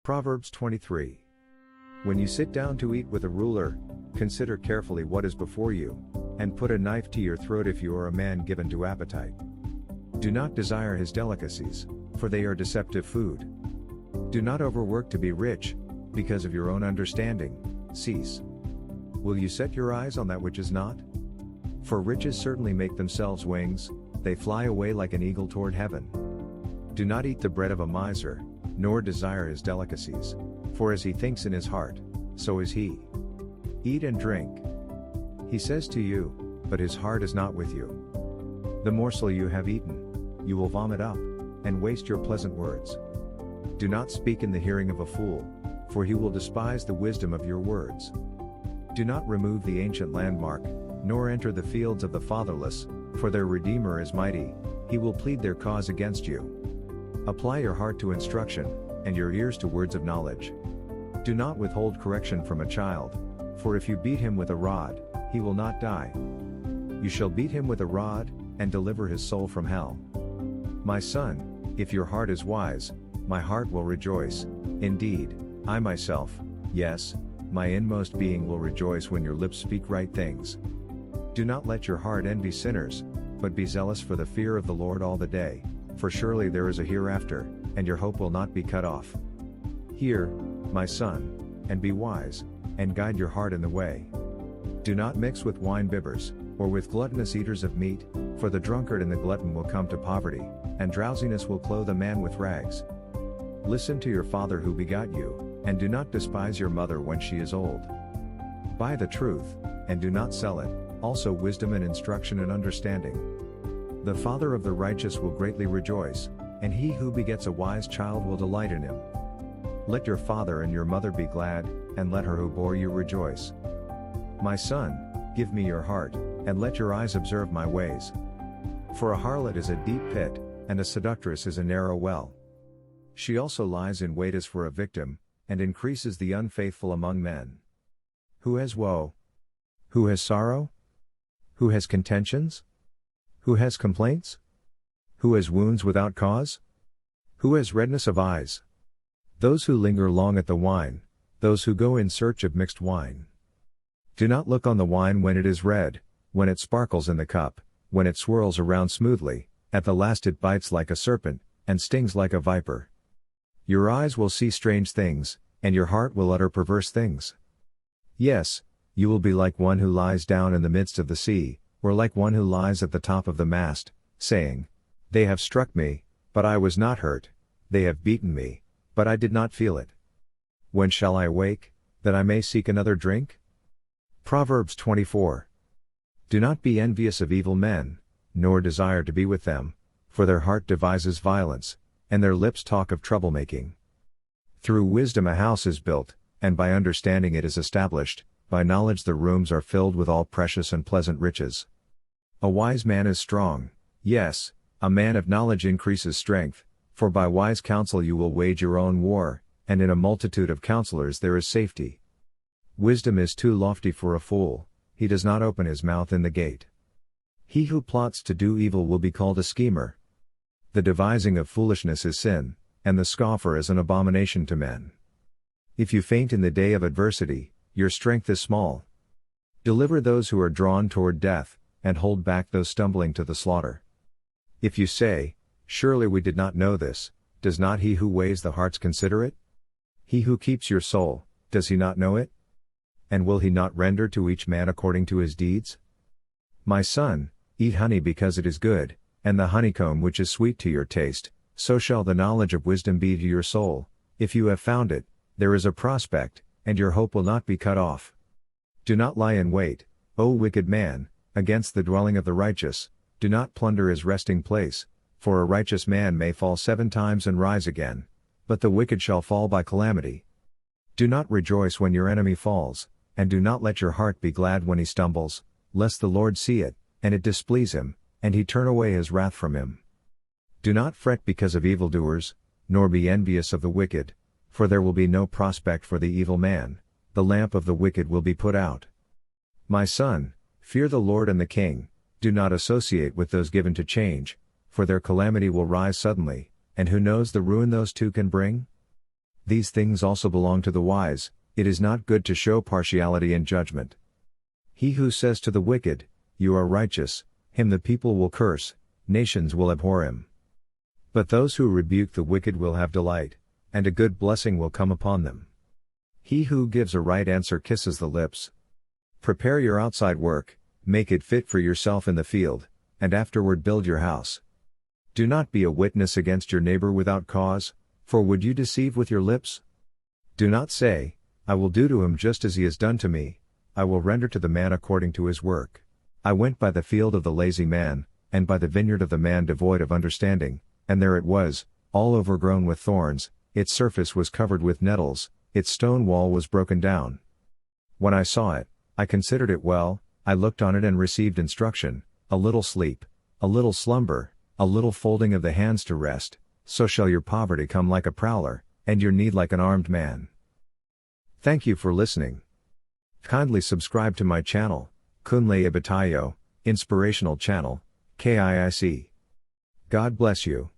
Proverbs 23. When you sit down to eat with a ruler, consider carefully what is before you, and put a knife to your throat if you are a man given to appetite. Do not desire his delicacies, for they are deceptive food. Do not overwork to be rich, because of your own understanding, cease. Will you set your eyes on that which is not? For riches certainly make themselves wings, they fly away like an eagle toward heaven. Do not eat the bread of a miser, nor desire his delicacies, for as he thinks in his heart, so is he. Eat and drink. He says to you, but his heart is not with you. The morsel you have eaten, you will vomit up, and waste your pleasant words. Do not speak in the hearing of a fool, for he will despise the wisdom of your words. Do not remove the ancient landmark, nor enter the fields of the fatherless, for their Redeemer is mighty, he will plead their cause against you. Apply your heart to instruction, and your ears to words of knowledge. Do not withhold correction from a child, for if you beat him with a rod, he will not die. You shall beat him with a rod, and deliver his soul from hell. My son, if your heart is wise, my heart will rejoice, indeed, I myself, yes, my inmost being will rejoice when your lips speak right things. Do not let your heart envy sinners, but be zealous for the fear of the Lord all the day, for surely there is a hereafter, and your hope will not be cut off. Hear, my son, and be wise, and guide your heart in the way. Do not mix with wine-bibbers, or with gluttonous eaters of meat, for the drunkard and the glutton will come to poverty, and drowsiness will clothe a man with rags. Listen to your father who begot you, and do not despise your mother when she is old. Buy the truth, and do not sell it, also wisdom and instruction and understanding. The father of the righteous will greatly rejoice, and he who begets a wise child will delight in him. Let your father and your mother be glad, and let her who bore you rejoice. My son, give me your heart, and let your eyes observe my ways. For a harlot is a deep pit, and a seductress is a narrow well. She also lies in wait as for a victim, and increases the unfaithful among men. Who has woe? Who has sorrow? Who has contentions? Who has complaints? Who has wounds without cause? Who has redness of eyes? Those who linger long at the wine, those who go in search of mixed wine. Do not look on the wine when it is red, when it sparkles in the cup, when it swirls around smoothly, at the last it bites like a serpent, and stings like a viper. Your eyes will see strange things, and your heart will utter perverse things. Yes, you will be like one who lies down in the midst of the sea, or like one who lies at the top of the mast, saying, They have struck me, but I was not hurt, they have beaten me, but I did not feel it. When shall I awake, that I may seek another drink? Proverbs 24. Do not be envious of evil men, nor desire to be with them, for their heart devises violence, and their lips talk of troublemaking. Through wisdom a house is built, and by understanding it is established, by knowledge the rooms are filled with all precious and pleasant riches. A wise man is strong, yes, a man of knowledge increases strength, for by wise counsel you will wage your own war, and in a multitude of counselors there is safety. Wisdom is too lofty for a fool, he does not open his mouth in the gate. He who plots to do evil will be called a schemer. The devising of foolishness is sin, and the scoffer is an abomination to men. If you faint in the day of adversity, your strength is small. Deliver those who are drawn toward death, and hold back those stumbling to the slaughter. If you say, Surely we did not know this, does not he who weighs the hearts consider it? He who keeps your soul, does he not know it? And will he not render to each man according to his deeds? My son, eat honey because it is good, and the honeycomb which is sweet to your taste, so shall the knowledge of wisdom be to your soul. If you have found it, there is a prospect, and your hope will not be cut off. Do not lie in wait, O wicked man, against the dwelling of the righteous, do not plunder his resting place, for a righteous man may fall 7 times and rise again, but the wicked shall fall by calamity. Do not rejoice when your enemy falls, and do not let your heart be glad when he stumbles, lest the Lord see it, and it displease him, and he turn away his wrath from him. Do not fret because of evildoers, nor be envious of the wicked, for there will be no prospect for the evil man, the lamp of the wicked will be put out. My son, fear the Lord and the king, do not associate with those given to change, for their calamity will rise suddenly, and who knows the ruin those two can bring? These things also belong to the wise. It is not good to show partiality in judgment. He who says to the wicked, "You are righteous," him the people will curse, nations will abhor him. But those who rebuke the wicked will have delight, and a good blessing will come upon them. He who gives a right answer kisses the lips. Prepare your outside work, make it fit for yourself in the field, and afterward build your house. Do not be a witness against your neighbor without cause, for would you deceive with your lips? Do not say, "I will do to him just as he has done to me, I will render to the man according to his work." I went by the field of the lazy man, and by the vineyard of the man devoid of understanding, and there it was, all overgrown with thorns, its surface was covered with nettles, its stone wall was broken down. When I saw it, I considered it well, I looked on it and received instruction, a little sleep, a little slumber, a little folding of the hands to rest, so shall your poverty come like a prowler, and your need like an armed man. Thank you for listening. Kindly subscribe to my channel, KIIC Inspirational Channel, KIIC. God bless you.